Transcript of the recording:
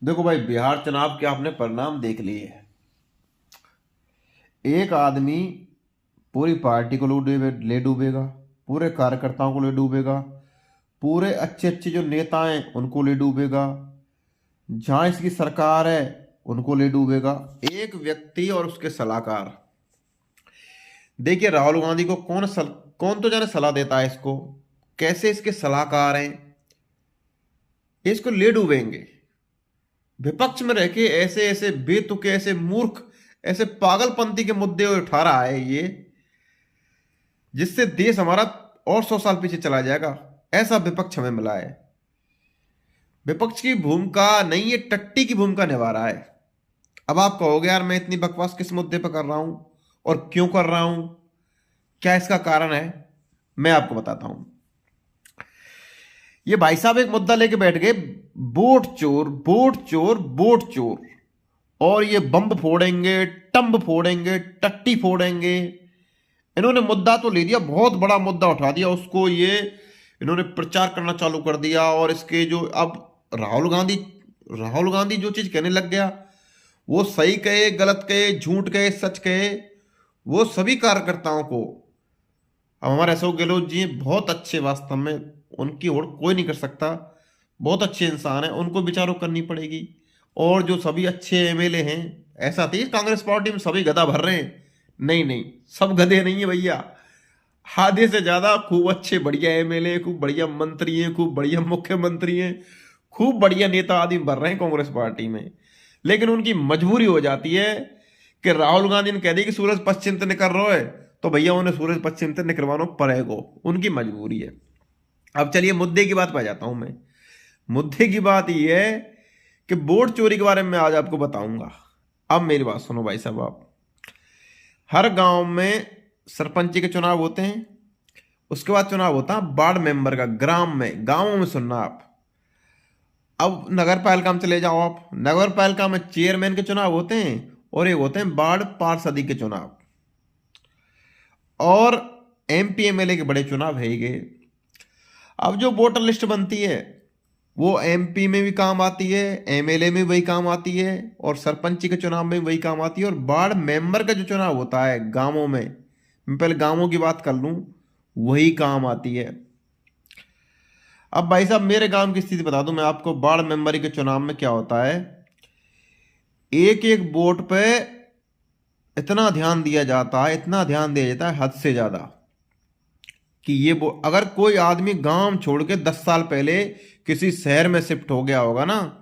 देखो भाई, बिहार चुनाव के आपने परिणाम देख लिए हैं। एक आदमी पूरी पार्टी को ले डूबेगा, पूरे कार्यकर्ताओं को ले डूबेगा, पूरे अच्छे अच्छे जो नेता हैं उनको ले डूबेगा, जहां इसकी सरकार है उनको ले डूबेगा। एक व्यक्ति और उसके सलाहकार। देखिए, राहुल गांधी को कौन तो जाने सलाह देता है इसको, कैसे इसके सलाहकार हैं, इसको ले डूबेंगे। विपक्ष में रह के ऐसे ऐसे बेतुके, ऐसे मूर्ख, ऐसे पागलपंथी के मुद्दे उठा रहा है ये, जिससे देश हमारा और 100 साल पीछे चला जाएगा। ऐसा विपक्ष हमें मिला है। विपक्ष की भूमिका नहीं, ये टट्टी की भूमिका निभा रहा है। अब आप कहोगे यार, मैं इतनी बकवास किस मुद्दे पर कर रहा हूं और क्यों कर रहा हूं, क्या इसका कारण है? मैं आपको बताता हूं। ये भाई साहब एक मुद्दा लेके बैठ गए, वोट चोर, वोट चोर, वोट चोर, और ये बम फोड़ेंगे, टंब फोड़ेंगे, टट्टी फोड़ेंगे। इन्होंने मुद्दा तो ले दिया, बहुत बड़ा मुद्दा उठा दिया, उसको ये इन्होंने प्रचार करना चालू कर दिया। और इसके जो अब राहुल गांधी जो चीज कहने लग गया, वो सही कहे, गलत कहे, झूठ कहे, सच कहे, वो सभी कार्यकर्ताओं को, अब हमारे अशोक गहलोत जी बहुत अच्छे, वास्तव में उनकी होड़ कोई नहीं कर सकता, बहुत अच्छे इंसान हैं, उनको विचारों करनी पड़ेगी। और जो सभी अच्छे एमएलए हैं, ऐसा थी कांग्रेस पार्टी में सभी गधा भर रहे हैं, नहीं नहीं, सब गधे नहीं है भैया। आधे से ज्यादा खूब अच्छे बढ़िया एमएलए, खूब बढ़िया मंत्री हैं, खूब बढ़िया मुख्यमंत्री हैं, खूब बढ़िया नेता आदि भर रहे हैं कांग्रेस पार्टी में। लेकिन उनकी मजबूरी हो जाती है कि राहुल गांधी ने कह दी कि सूरज पश्चिम से निकल रहा है, तो भैया उन्हें सूरज पश्चिम से निकलवाना पड़ेगा, उनकी मजबूरी है। अब चलिए मुद्दे की बात पे आ जाता हूं मैं। मुद्दे की बात यह है कि वोट चोरी के बारे में आज आपको बताऊंगा। अब मेरी बात सुनो भाई साहब, आप हर गांव में सरपंच के चुनाव होते हैं, उसके बाद चुनाव होता है वार्ड मेंबर का, ग्राम में, गांवों में सुनना आप। अब नगर पालिका में चले जाओ आप, नगर पालिका में चेयरमैन के चुनाव होते हैं और एक होते हैं वार्ड पार्षद के चुनाव, और एमपी एमएलए के बड़े चुनाव है ही गए। अब जो वोटर लिस्ट बनती है वो एमपी में भी काम आती है, एमएलए में वही काम आती है, और सरपंच के चुनाव में वही काम आती है, और वार्ड मेंबर का जो चुनाव होता है गांवों में, मैं पहले गांवों की बात कर लूं, वही काम आती है। अब भाई साहब मेरे गांव की स्थिति बता दूं मैं आपको, वार्ड मेंबर के चुनाव में क्या होता है, एक एक वोट पे इतना ध्यान दिया जाता है, इतना ध्यान दिया जाता है हद से ज्यादा, कि ये वो अगर कोई आदमी गांव छोड़ के 10 साल पहले किसी शहर में शिफ्ट हो गया होगा ना,